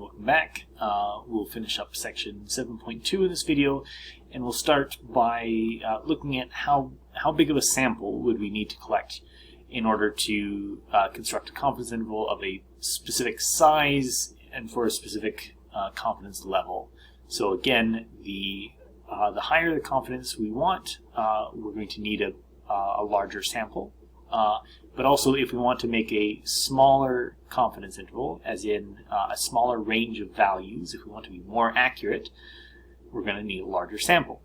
welcome back. We'll finish up section 7.2 in this video, and we'll start by looking at how big of a sample would we need to collect in order to construct a confidence interval of a specific size and for a specific confidence level. So again, the higher the confidence we want, we're going to need a larger sample. But also, if we want to make a smaller confidence interval, as in a smaller range of values, if we want to be more accurate, we're going to need a larger sample.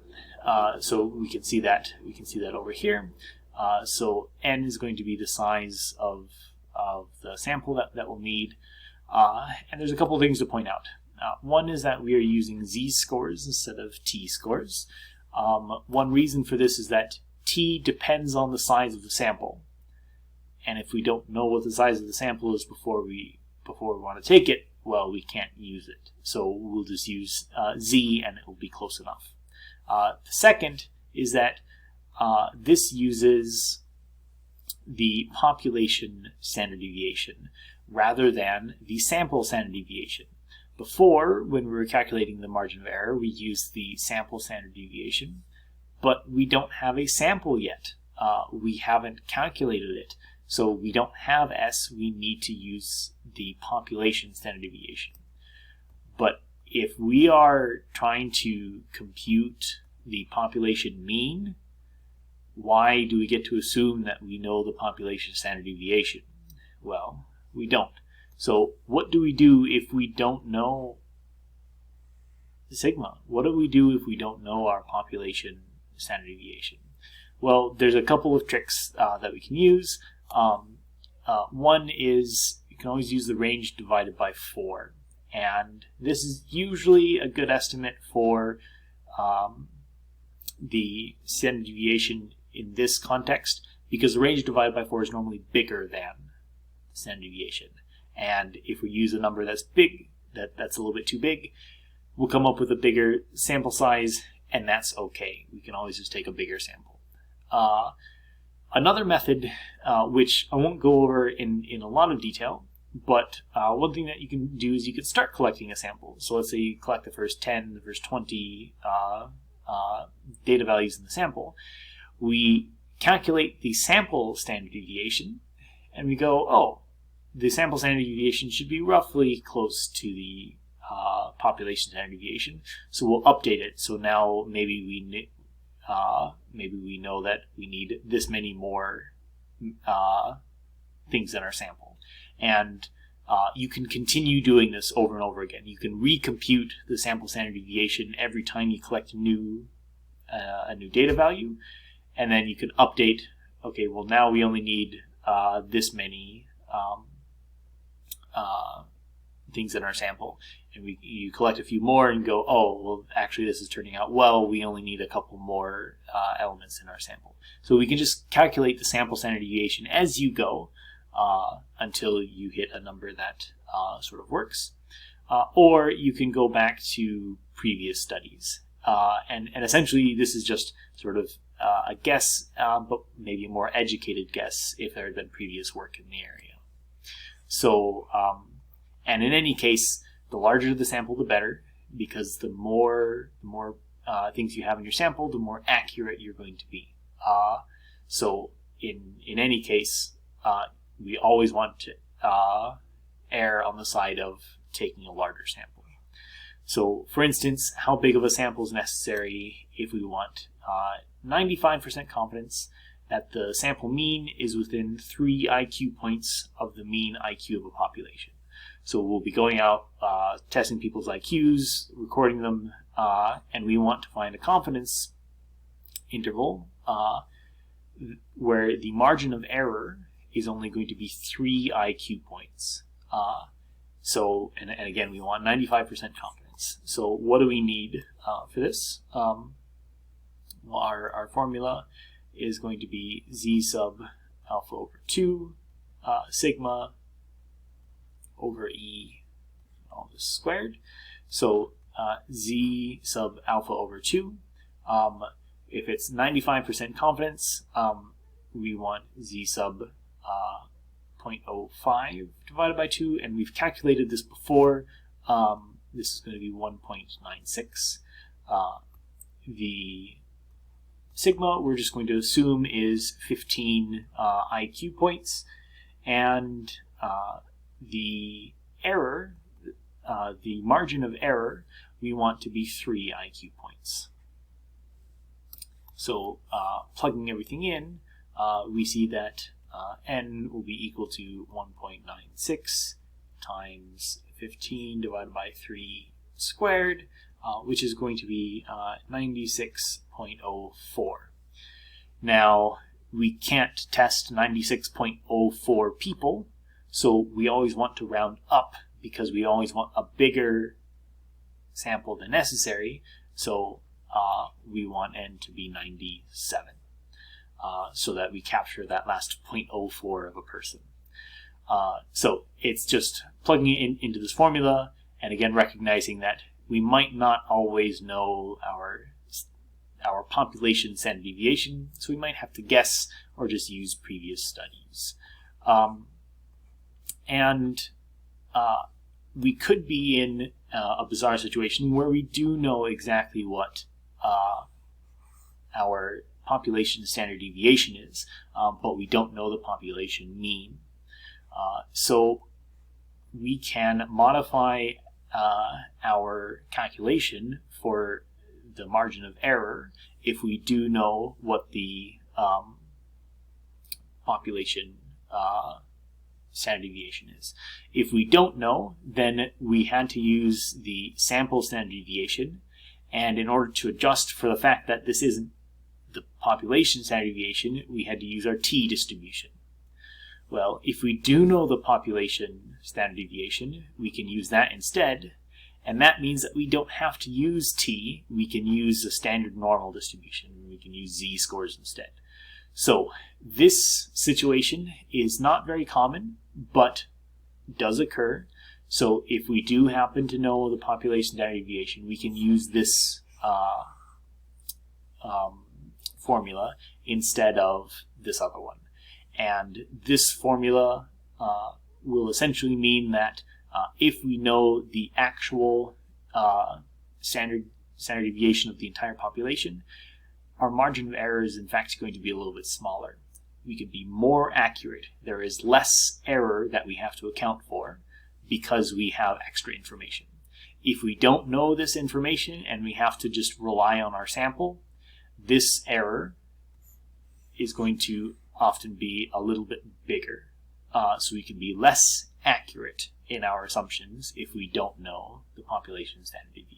So we can see that over here. So n is going to be the size of the sample that we'll need. And there's a couple of things to point out. One is that we are using z-scores instead of t-scores. One reason for this is that t depends on the size of the sample. And if we don't know what the size of the sample is before we want to take it, well, we can't use it. So we'll just use z, and it will be close enough. The second is that this uses the population standard deviation rather than the sample standard deviation. Before, when we were calculating the margin of error, we used the sample standard deviation, but we don't have a sample yet. We haven't calculated it. So we don't have S, we need to use the population standard deviation. But if we are trying to compute the population mean, why do we get to assume that we know the population standard deviation? Well, we don't. So what do we do if we don't know the sigma? What do we do if we don't know our population standard deviation? Well, there's a couple of tricks that we can use. One is you can always use the range divided by 4, and this is usually a good estimate for the standard deviation in this context, because the range divided by 4 is normally bigger than the standard deviation. And if we use a number that's big, that's a little bit too big, we'll come up with a bigger sample size, and that's okay. We can always just take a bigger sample. Another method, which I won't go over in a lot of detail, but one thing that you can do is you can start collecting a sample. So let's say you collect the first 10, the first 20 data values in the sample. We calculate the sample standard deviation, and we go, oh, the sample standard deviation should be roughly close to the population standard deviation. So we'll update it. So now maybe we know that we need this many more things in our sample. And you can continue doing this over and over again. You can recompute the sample standard deviation every time you collect a new data value, and then you can update, okay, well now we only need this many things in our sample. And you collect a few more and go, oh, well, actually this is turning out well. We only need a couple more elements in our sample. So we can just calculate the sample standard deviation as you go until you hit a number that sort of works. Or you can go back to previous studies. And essentially this is just sort of a guess, but maybe a more educated guess if there had been previous work in the area. So, and in any case, the larger the sample, the better, because the more things you have in your sample, the more accurate you're going to be. So in any case, we always want to err on the side of taking a larger sample. So for instance, how big of a sample is necessary if we want 95% confidence that the sample mean is within 3 IQ points of the mean IQ of a population. So we'll be going out, testing people's IQs, recording them, and we want to find a confidence interval where the margin of error is only going to be 3 IQ points. So, and again, we want 95% confidence. So what do we need for this? Well, our formula is going to be z sub alpha over 2 sigma over e all this squared. So z sub alpha over 2. If it's 95% confidence, we want z sub 0.05 divided by 2, and we've calculated this before. this is going to be 1.96. The sigma we're just going to assume is 15 IQ points, and the error, the margin of error, we want to be 3 IQ points. So plugging everything in, we see that n will be equal to 1.96 times 15 divided by 3 squared, which is going to be 96.04. Now, we can't test 96.04 people, so we always want to round up because we always want a bigger sample than necessary, so we want n to be 97, so that we capture that last 0.04 of a person. So it's just plugging it into this formula, and again recognizing that we might not always know our population standard deviation, so we might have to guess or just use previous studies. We could be in a bizarre situation where we do know exactly what our population standard deviation is, but we don't know the population mean. So we can modify our calculation for the margin of error if we do know what the population standard deviation is. If we don't know, then we had to use the sample standard deviation, and in order to adjust for the fact that this isn't the population standard deviation, we had to use our t distribution. Well, if we do know the population standard deviation, we can use that instead, and that means that we don't have to use t, we can use the standard normal distribution, we can use z-scores instead. So this situation is not very common, but does occur. So if we do happen to know the population standard deviation, we can use this formula instead of this other one. And this formula will essentially mean that if we know the actual standard deviation of the entire population, our margin of error is in fact going to be a little bit smaller. We can be more accurate. There is less error that we have to account for because we have extra information. If we don't know this information and we have to just rely on our sample, this error is going to often be a little bit bigger. So we can be less accurate in our assumptions if we don't know the population standard deviation.